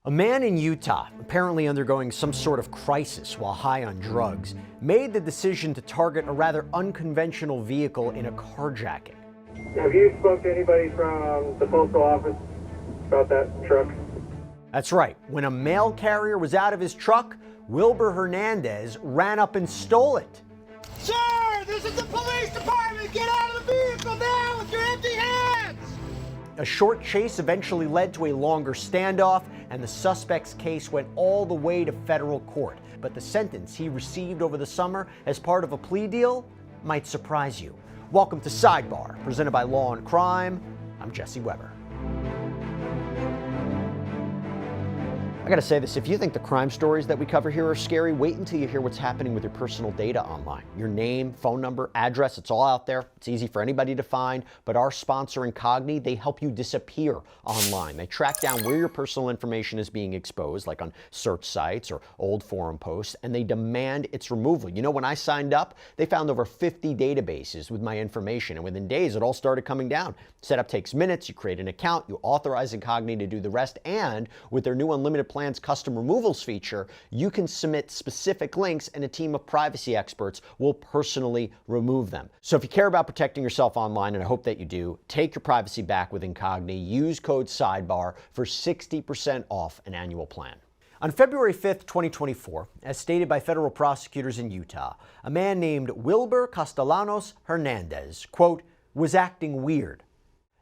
A man in Utah, apparently undergoing some sort of crisis while high on drugs, made the decision to target a rather unconventional vehicle in a carjacking. Have you spoke to anybody from the postal office about that truck? That's right. When a mail carrier was out of his truck, Wilber Hernandez ran up and stole it. Sir, this is the police department! Get out of the vehicle now with your empty hands! A short chase eventually led to a longer standoff, and the suspect's case went all the way to federal court. But the sentence he received over the summer as part of a plea deal might surprise you. Welcome to Sidebar, presented by Law&Crime. I'm Jesse Weber. I gotta say this, if you think the crime stories that we cover here are scary, wait until you hear what's happening with your personal data online. Your name, phone number, address, it's all out there. It's easy for anybody to find, but our sponsor Incogni, they help you disappear online. They track down where your personal information is being exposed, like on search sites or old forum posts, and they demand its removal. You know, when I signed up, they found over 50 databases with my information, and within days, it all started coming down. Setup takes minutes, you create an account, you authorize Incogni to do the rest, and with their new unlimited plan's custom removals feature, you can submit specific links and a team of privacy experts will personally remove them. So if you care about protecting yourself online, and I hope that you do, take your privacy back with Incogni. Use code SIDEBAR for 60% off an annual plan. On February 5th, 2024, as stated by federal prosecutors in Utah, a man named Wilber Hernandez, quote, was acting weird.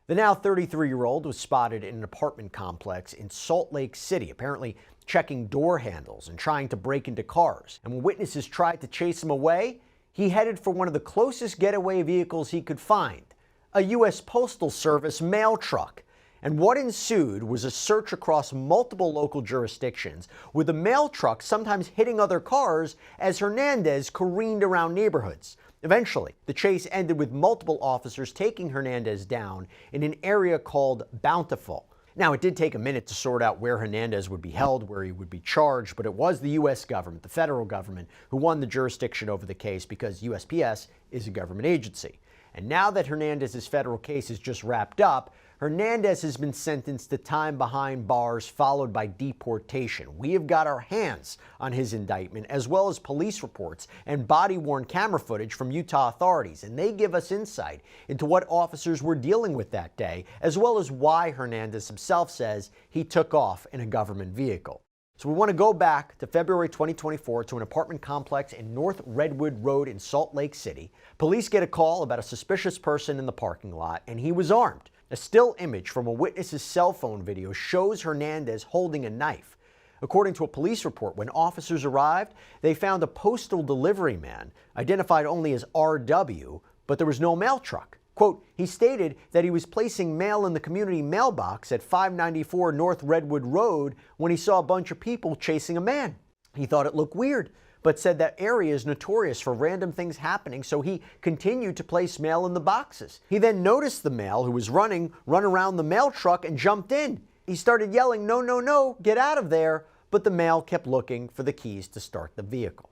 The now 33-year-old was spotted in an apartment complex in Salt Lake City, apparently checking door handles and trying to break into cars. And when witnesses tried to chase him away, he headed for one of the closest getaway vehicles he could find, a U.S. Postal Service mail truck. And what ensued was a search across multiple local jurisdictions, with the mail truck sometimes hitting other cars as Hernandez careened around neighborhoods. Eventually, the chase ended with multiple officers taking Hernandez down in an area called Bountiful. Now, it did take a minute to sort out where Hernandez would be held, where he would be charged, but it was the U.S. government, the federal government, who won the jurisdiction over the case because USPS is a government agency. And now that Hernandez's federal case is just wrapped up, Hernandez has been sentenced to time behind bars followed by deportation. We have got our hands on his indictment, as well as police reports and body-worn camera footage from Utah authorities, and they give us insight into what officers were dealing with that day, as well as why Hernandez himself says he took off in a government vehicle. So we want to go back to February 2024 to an apartment complex in North Redwood Road in Salt Lake City. Police get a call about a suspicious person in the parking lot, and he was armed. A still image from a witness's cell phone video shows Hernandez holding a knife. According to a police report, when officers arrived, they found a postal delivery man, identified only as RW, but there was no mail truck. Quote, he stated that he was placing mail in the community mailbox at 594 North Redwood Road when he saw a bunch of people chasing a man. He thought it looked weird, but said that area is notorious for random things happening, so he continued to place mail in the boxes. He then noticed the male who was run around the mail truck and jumped in. He started yelling, "No, no, no, get out of there," but the male kept looking for the keys to start the vehicle.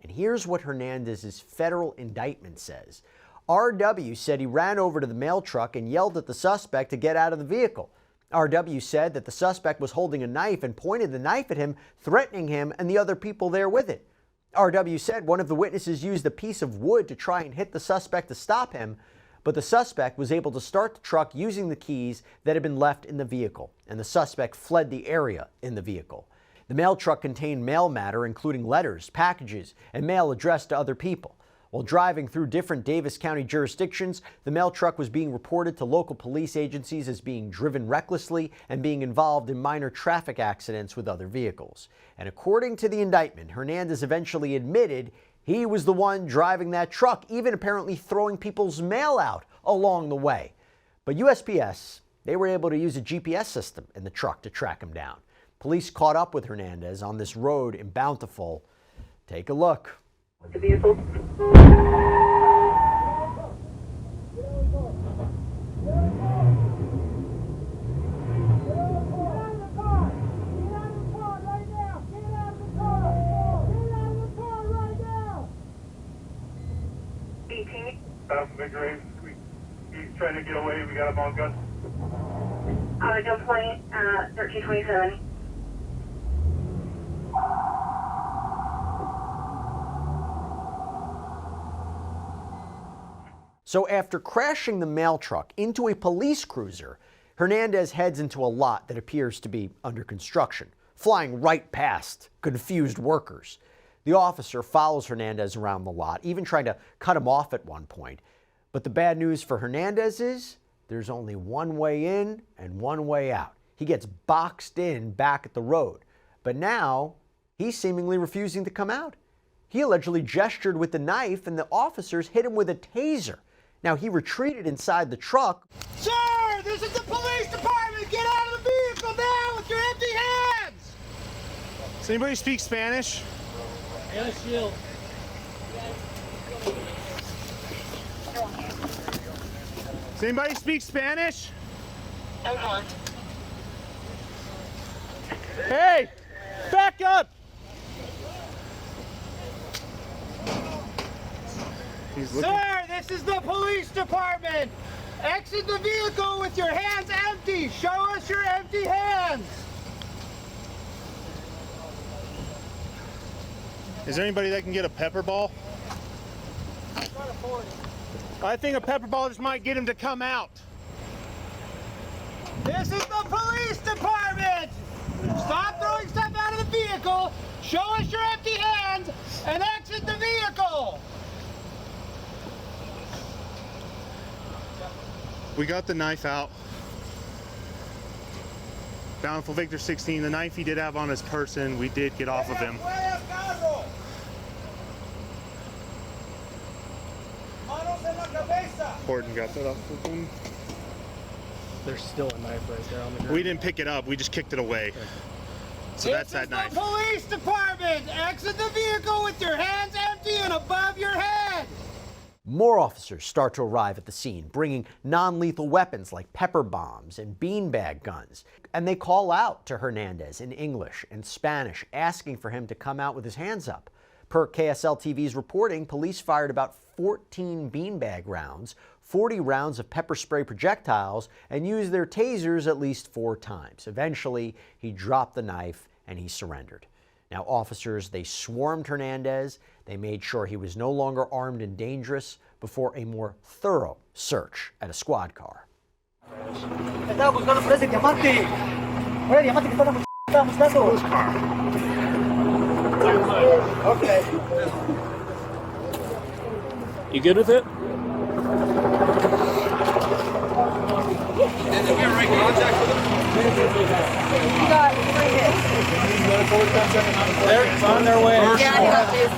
And here's what Hernandez's federal indictment says. RW said he ran over to the mail truck and yelled at the suspect to get out of the vehicle. RW said that the suspect was holding a knife and pointed the knife at him, threatening him and the other people there with it. RW said one of the witnesses used a piece of wood to try and hit the suspect to stop him, but the suspect was able to start the truck using the keys that had been left in the vehicle, and the suspect fled the area in the vehicle. The mail truck contained mail matter, including letters, packages, and mail addressed to other people. While driving through different Davis County jurisdictions, the mail truck was being reported to local police agencies as being driven recklessly and being involved in minor traffic accidents with other vehicles. And according to the indictment, Hernandez eventually admitted he was the one driving that truck, even apparently throwing people's mail out along the way. But USPS, they were able to use a GPS system in the truck to track him down. Police caught up with Hernandez on this road in Bountiful. Take a look. The vehicle. McGeough, he's trying to get away. We got him on gun. Gunpoint, 1327. So after crashing the mail truck into a police cruiser, Hernandez heads into a lot that appears to be under construction, flying right past confused workers. The officer follows Hernandez around the lot, even trying to cut him off at one point. But the bad news for Hernandez is there's only one way in and one way out. He gets boxed in back at the road. But now he's seemingly refusing to come out. He allegedly gestured with the knife and the officers hit him with a taser. Now he retreated inside the truck. Sir, this is the police department. Get out of the vehicle now with your empty hands. Does anybody speak Spanish? Yes, you. Does anybody speak Spanish? Hey, back up! Sir, this is the police department. Exit the vehicle with your hands empty. Show us your empty hands. Is there anybody that can get a pepper ball? I think a pepper ball just might get him to come out. This is the police department. Stop throwing stuff out of the vehicle. Show us your empty hands and exit the vehicle. We got the knife out. Bountiful Victor 16, the knife he did have on his person, we did get off of him. Horton got that off of him. There's still a knife right there on the ground. We didn't pick it up, we just kicked it away. So that's that knife. This is the police department. Exit the vehicle with your hands empty and above your head. More officers start to arrive at the scene, bringing non-lethal weapons like pepper bombs and beanbag guns. And they call out to Hernandez in English and Spanish, asking for him to come out with his hands up. Per KSL TV's reporting, police fired about 14 beanbag rounds, 40 rounds of pepper spray projectiles, and used their tasers at least 4 times. Eventually, he dropped the knife and he surrendered. Now, officers, they swarmed Hernandez. They made sure he was no longer armed and dangerous before a more thorough search at a squad car. Estaba buscando por ese diamante. Por el diamante que estaba buscando. Okay. You good with it? Did you make contact with him? You got right here. They're on their way. Yeah, I got this.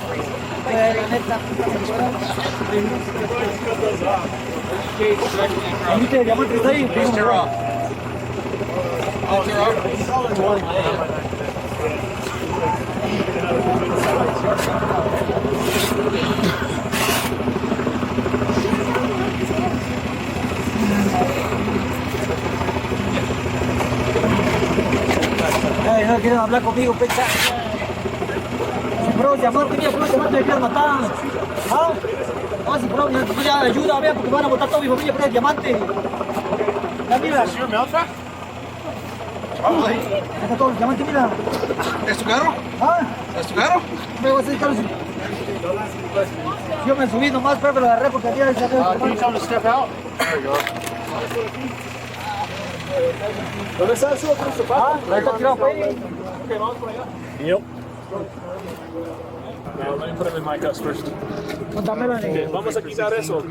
Hey, no quiero hablar conmigo, pecha. Bro, diamante, mira, bro, diamante me quieren matar. ¿Ah? No, si bro, ya ayuda, vea, porque van a botar toda mi familia por el diamante. Ya, mira. Is your mail truck? Probably. Está todo el diamante, mira. ¿Es tu carro? ¿Ah? ¿Es tu carro? Me voy a hacer carro. Yo me subí nomás, pero me lo agarré porque había ese carro. Can you tell him to step out? There you go. ¿Dónde está su otro zapato? Ahí está tirado por ahí. Ok, vamos por allá. Yep. Now, let me put him in my cuffs first. Dámelo en Okay, vamos a quitar eso, ¿ok?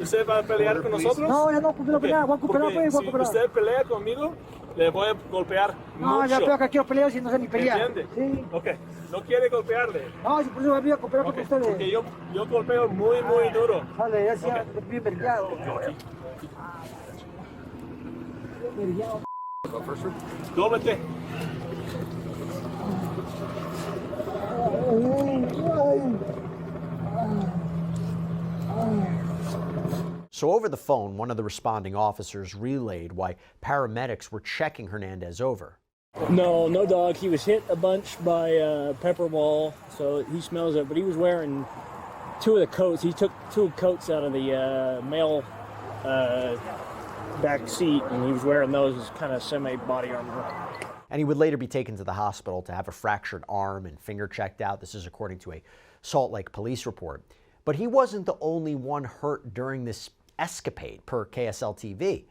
¿Usted va a pelear con nosotros? No, ya no, voy a pelear, voy a cooperar, pues, voy a Si cooperar. usted pelea conmigo, le voy a golpear No, ya mucho. veo que quiero pelear si no sé ni pelear. ¿Entiende? Sí. Ok, no quiere golpearle. No, si por eso voy a cooperar con Porque ustedes. yo golpeo muy, muy duro. Vale, ya sea bien vergado. Dóblete. So over the phone, one of the responding officers relayed why paramedics were checking Hernandez over. No dog. He was hit a bunch by pepper ball, so he smells it. But he was wearing 2 of the coats. He took 2 coats out of the male back seat, and he was wearing those as kind of semi-body armor. And he would later be taken to the hospital to have a fractured arm and finger checked out. This is according to a Salt Lake police report. But he wasn't the only one hurt during this escapade, per KSL TV.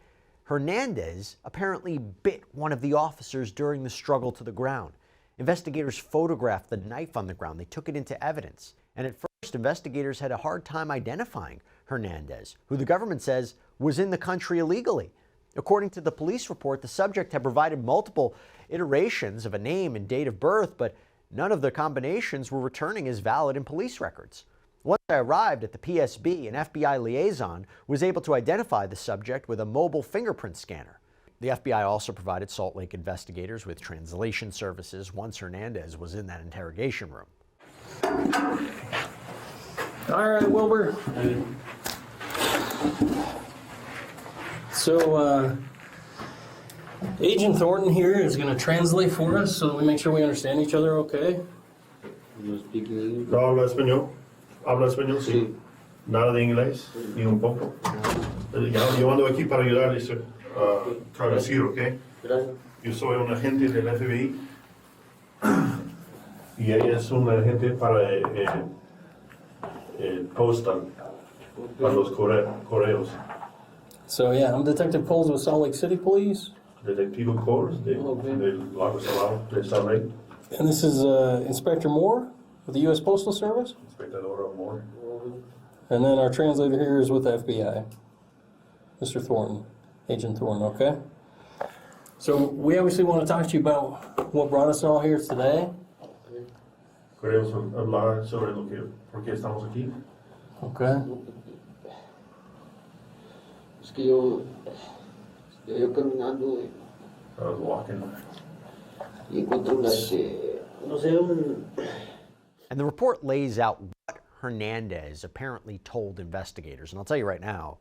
Hernandez apparently bit one of the officers during the struggle to the ground. Investigators photographed the knife on the ground. They took it into evidence. And at first, investigators had a hard time identifying Hernandez, who the government says was in the country illegally. According to the police report, the subject had provided multiple iterations of a name and date of birth, but none of the combinations were returning as valid in police records. Once I arrived at the PSB, an FBI liaison was able to identify the subject with a mobile fingerprint scanner. The FBI also provided Salt Lake investigators with translation services once Hernandez was in that interrogation room. All right, Wilber. So, Agent Thornton here is going to translate for us so that we make sure we understand each other okay. No habla español. Habla español, sí. Nada de inglés, ni un poco. Yo ando aquí para ayudarles a traducir, ¿ok? Yo soy un agente del FBI y ella es un agente para el postal, para los correos. So, yeah, I'm Detective Coles with Salt Lake City Police. Detective Coles del Lago Salado de Salt Lake. And this is Inspector Moore with the U.S. Postal Service. Inspector Moore. And then our translator here is with the FBI, Mr. Thornton, Agent Thornton, okay? So we obviously want to talk to you about what brought us all here today. Queremos hablar sobre lo que, por qué estamos aquí. Okay. Es que yo caminando I was walking. y encontré And the report lays out what Hernandez apparently told investigators. And I'll tell you right now,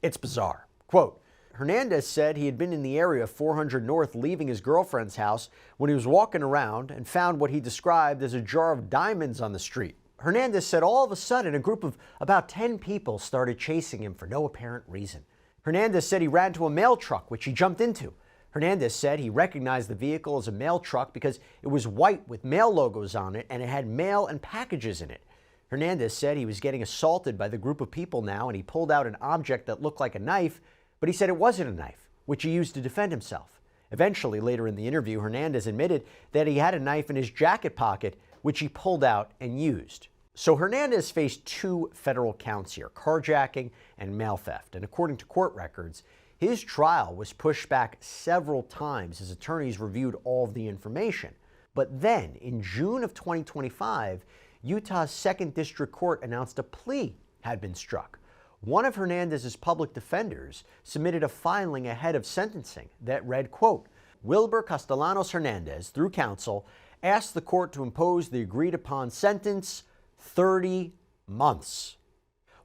it's bizarre. Quote, Hernandez said he had been in the area of 400 North leaving his girlfriend's house when he was walking around and found what he described as a jar of diamonds on the street. Hernandez said all of a sudden a group of about 10 people started chasing him for no apparent reason. Hernandez said he ran to a mail truck, which he jumped into. Hernandez said he recognized the vehicle as a mail truck because it was white with mail logos on it and it had mail and packages in it. Hernandez said he was getting assaulted by the group of people now and he pulled out an object that looked like a knife, but he said it wasn't a knife, which he used to defend himself. Eventually, later in the interview, Hernandez admitted that he had a knife in his jacket pocket, which he pulled out and used. So Hernandez faced 2 federal counts here, carjacking and mail theft. And according to court records, his trial was pushed back several times as attorneys reviewed all of the information. But then, in June of 2025, Utah's 2nd District Court announced a plea had been struck. One of Hernandez's public defenders submitted a filing ahead of sentencing that read, quote, Wilber Castellanos Hernandez, through counsel, asked the court to impose the agreed-upon sentence, 30 months.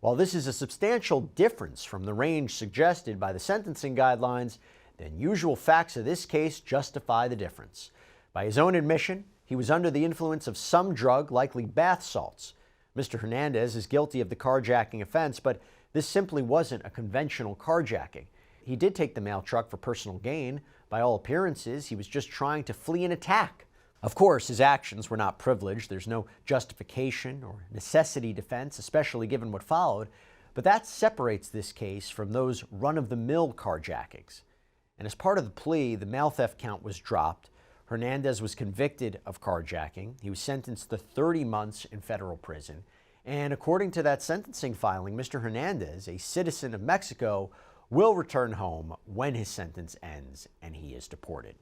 While this is a substantial difference from the range suggested by the sentencing guidelines, the unusual facts of this case justify the difference. By his own admission, he was under the influence of some drug, likely bath salts. Mr. Hernandez is guilty of the carjacking offense, but this simply wasn't a conventional carjacking. He did take the mail truck for personal gain. By all appearances, he was just trying to flee an attack. Of course, his actions were not privileged. There's no justification or necessity defense, especially given what followed. But that separates this case from those run-of-the-mill carjackings. And as part of the plea, the mail theft count was dropped. Hernandez was convicted of carjacking. He was sentenced to 30 months in federal prison. And according to that sentencing filing, Mr. Hernandez, a citizen of Mexico, will return home when his sentence ends and he is deported.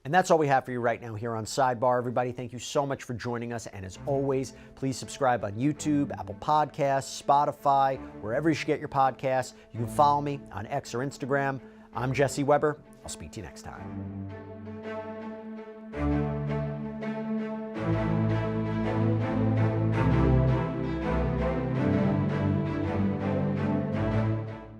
And that's all we have for you right now here on Sidebar. Everybody, thank you so much for joining us. And as always, please subscribe on YouTube, Apple Podcasts, Spotify, wherever you should get your podcasts. You can follow me on X or Instagram. I'm Jesse Weber. I'll speak to you next time.